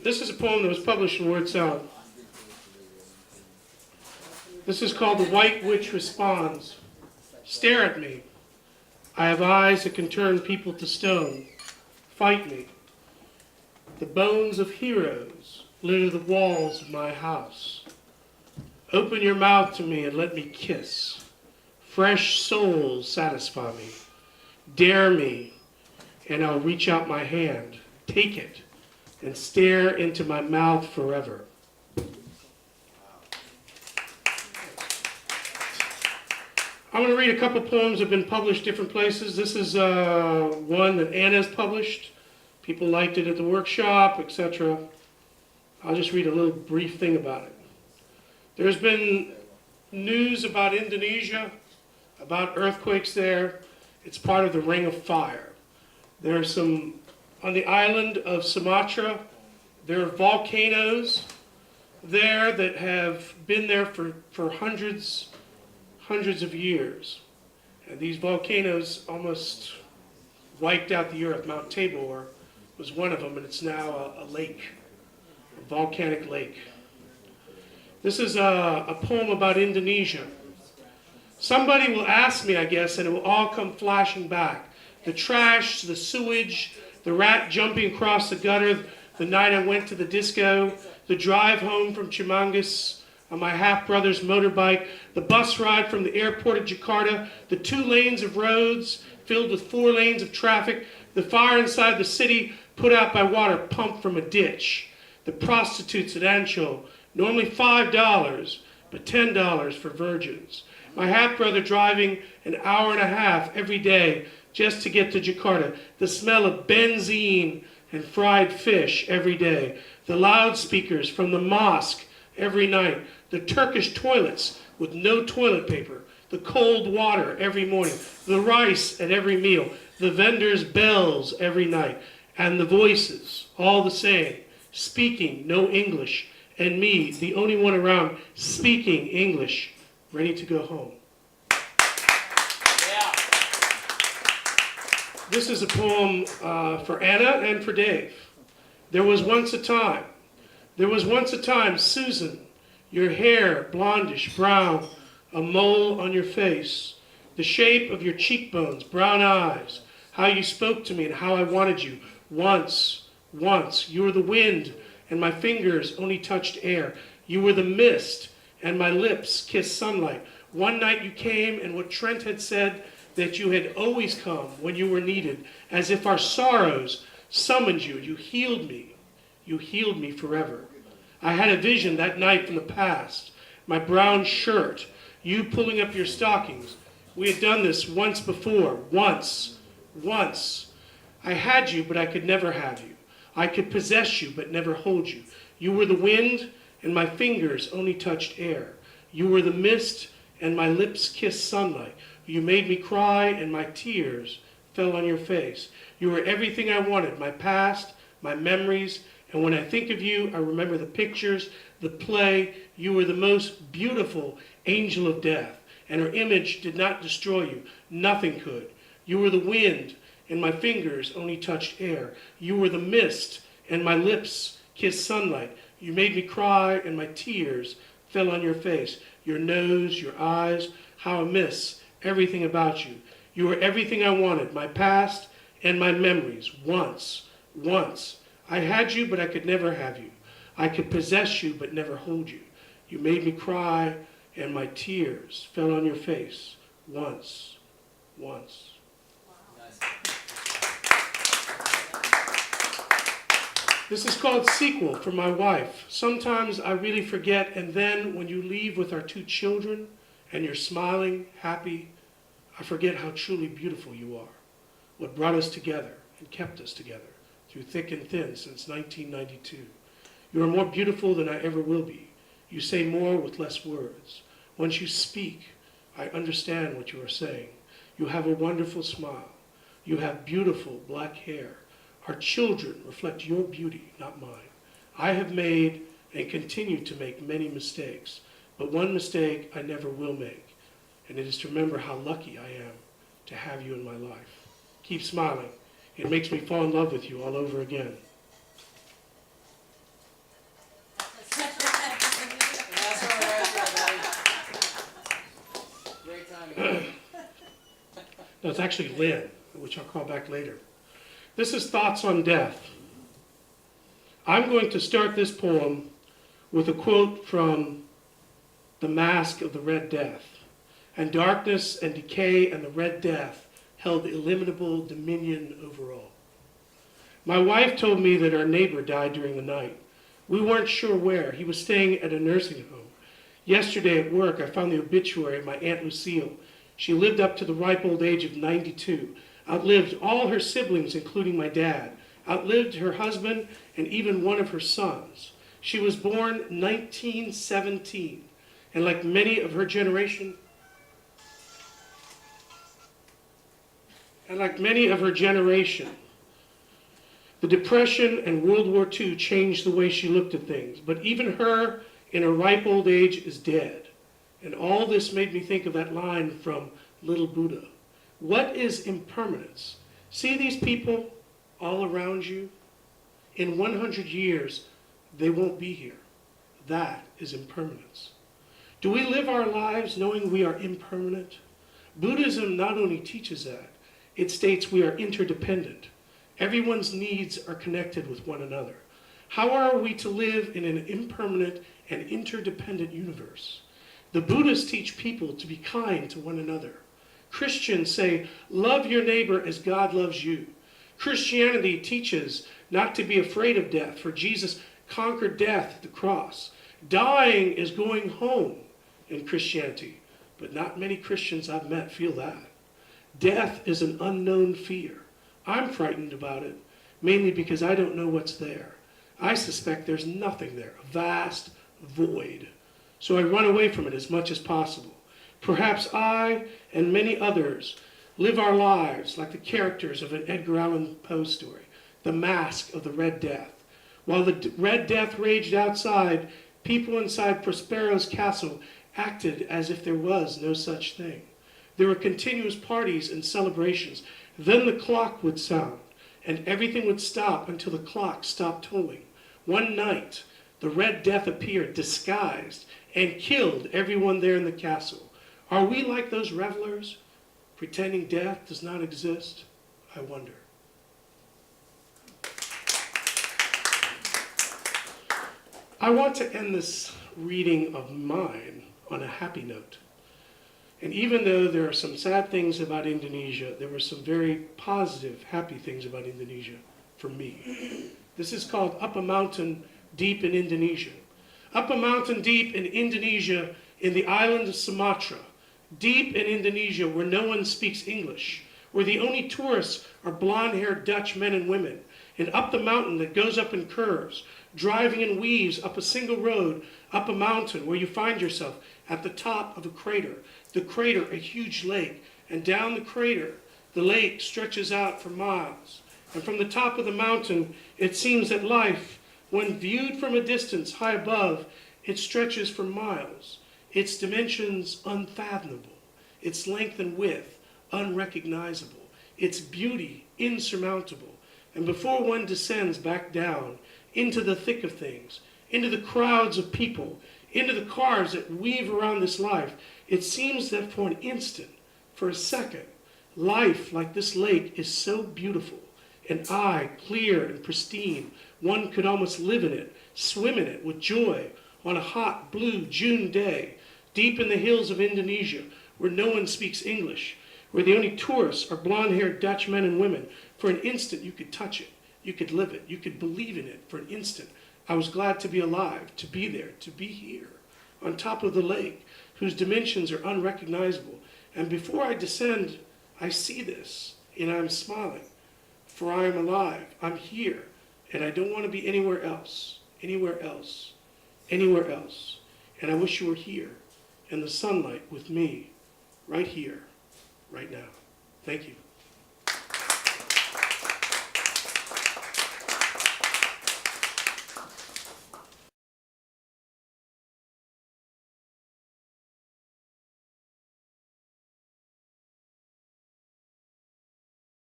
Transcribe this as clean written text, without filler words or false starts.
This is a poem that was published in Word Salad. This is called The White Witch Responds. Stare at me. I have eyes that can turn people to stone. Fight me. The bones of heroes litter the walls of my house. Open your mouth to me and let me kiss. Fresh souls satisfy me. Dare me, and I'll reach out my hand. Take it, and stare into my mouth forever. I'm going to read a couple poems that have been published different places. This is one that Anna's published. People liked it at the workshop, etc. I'll just read a little brief thing about it. There's been news about Indonesia, about earthquakes there. It's part of the Ring of Fire. There are some, on the island of Sumatra, there are volcanoes there that have been there for hundreds of years. And these volcanoes almost wiped out the earth. Mount Tabor was one of them, and it's now a lake, a volcanic lake. This is a poem about Indonesia. Somebody will ask me, I guess, and it will all come flashing back. The trash, the sewage, the rat jumping across the gutter the night I went to the disco, the drive home from Chimangas on my half-brother's motorbike, the bus ride from the airport of Jakarta, the 2 lanes of roads filled with 4 lanes of traffic, the fire inside the city put out by water pumped from a ditch, the prostitutes at Ancho, normally $5, but $10 for virgins. My half-brother driving an hour and a half every day just to get to Jakarta. The smell of benzene and fried fish every day. The loudspeakers from the mosque every night. The Turkish toilets with no toilet paper. The cold water every morning. The rice at every meal. The vendors' bells every night. And the voices, all the same, speaking no English. And me, the only one around speaking English, ready to go home. Yeah. This is a poem for Anna and for Dave. There was once a time. There was once a time, Susan, your hair blondish brown, a mole on your face, the shape of your cheekbones, brown eyes, how you spoke to me and how I wanted you. Once, you were the wind and my fingers only touched air. You were the mist and my lips kissed sunlight. One night you came, and what Trent had said, that you had always come when you were needed, as if our sorrows summoned you. You healed me. You healed me forever. I had a vision that night from the past. My brown shirt, you pulling up your stockings. We had done this once before. Once. I had you, but I could never have you. I could possess you, but never hold you. You were the wind, and my fingers only touched air. You were the mist, and my lips kissed sunlight. You made me cry, and my tears fell on your face. You were everything I wanted, my past, my memories, and when I think of you, I remember the pictures, the play. You were the most beautiful angel of death, and her image did not destroy you. Nothing could. You were the wind, and my fingers only touched air. You were the mist, and my lips kissed sunlight. You made me cry, and my tears fell on your face. Your nose, your eyes, how I miss everything about you. You were everything I wanted, my past and my memories. Once. I had you, but I could never have you. I could possess you, but never hold you. You made me cry, and my tears fell on your face. Once. Wow. This is called Sequel for my wife. Sometimes I really forget, and then when you leave with our 2 children, and you're smiling, happy, I forget how truly beautiful you are. What brought us together and kept us together through thick and thin since 1992. You are more beautiful than I ever will be. You say more with less words. Once you speak, I understand what you are saying. You have a wonderful smile. You have beautiful black hair. Our children reflect your beauty, not mine. I have made and continue to make many mistakes, but one mistake I never will make, and it is to remember how lucky I am to have you in my life. Keep smiling. It makes me fall in love with you all over again. No, it's actually Lynn, which I'll call back later. This is Thoughts on Death. I'm going to start this poem with a quote from The Mask of the Red Death. And darkness and decay and the Red Death held illimitable dominion over all. My wife told me that our neighbor died during the night. We weren't sure where. He was staying at a nursing home. Yesterday at work, I found the obituary of my Aunt Lucille. She lived up to the ripe old age of 92, outlived all her siblings, including my dad, outlived her husband and even one of her sons. She was born 1917, and like many of her generation, the Depression and World War II changed the way she looked at things. But even her, in her ripe old age, is dead. And all this made me think of that line from Little Buddha. What is impermanence? See these people all around you? In 100 years, they won't be here. That is impermanence. Do we live our lives knowing we are impermanent? Buddhism not only teaches that, it states we are interdependent. Everyone's needs are connected with one another. How are we to live in an impermanent and interdependent universe? The Buddhists teach people to be kind to one another. Christians say, love your neighbor as God loves you. Christianity teaches not to be afraid of death, for Jesus conquered death at the cross. Dying is going home in Christianity, but not many Christians I've met feel that. Death is an unknown fear. I'm frightened about it, mainly because I don't know what's there. I suspect there's nothing there, a vast void. So I run away from it as much as possible. Perhaps I and many others live our lives like the characters of an Edgar Allan Poe story, The Mask of the Red Death. While the Red Death raged outside, people inside Prospero's castle acted as if there was no such thing. There were continuous parties and celebrations. Then the clock would sound, and everything would stop until the clock stopped tolling. One night, the Red Death appeared disguised and killed everyone there in the castle. Are we like those revelers, pretending death does not exist? I wonder. I want to end this reading of mine on a happy note. And even though there are some sad things about Indonesia, there were some very positive, happy things about Indonesia for me. This is called Up a Mountain Deep in Indonesia. Up a mountain deep in Indonesia, in the island of Sumatra, deep in Indonesia where no one speaks English, where the only tourists are blonde-haired Dutch men and women, and up the mountain that goes up in curves, driving in weaves up a single road, up a mountain where you find yourself at the top of a crater. The crater, a huge lake, and down the crater, the lake stretches out for miles. And from the top of the mountain, it seems that life, when viewed from a distance high above, it stretches for miles. Its dimensions unfathomable, its length and width unrecognizable, its beauty insurmountable. And before one descends back down into the thick of things, into the crowds of people, into the cars that weave around this life, it seems that for an instant, for a second, life like this lake is so beautiful, an eye clear and pristine, one could almost live in it, swim in it with joy on a hot blue June day, deep in the hills of Indonesia, where no one speaks English, where the only tourists are blonde-haired Dutch men and women. For an instant you could touch it, you could live it, you could believe in it for an instant. I was glad to be alive, to be there, to be here, on top of the lake, whose dimensions are unrecognizable. And before I descend, I see this, and I'm smiling, for I am alive, I'm here, and I don't want to be anywhere else, anywhere else, anywhere else. And I wish you were here, in the sunlight with me, right here, right now. Thank you.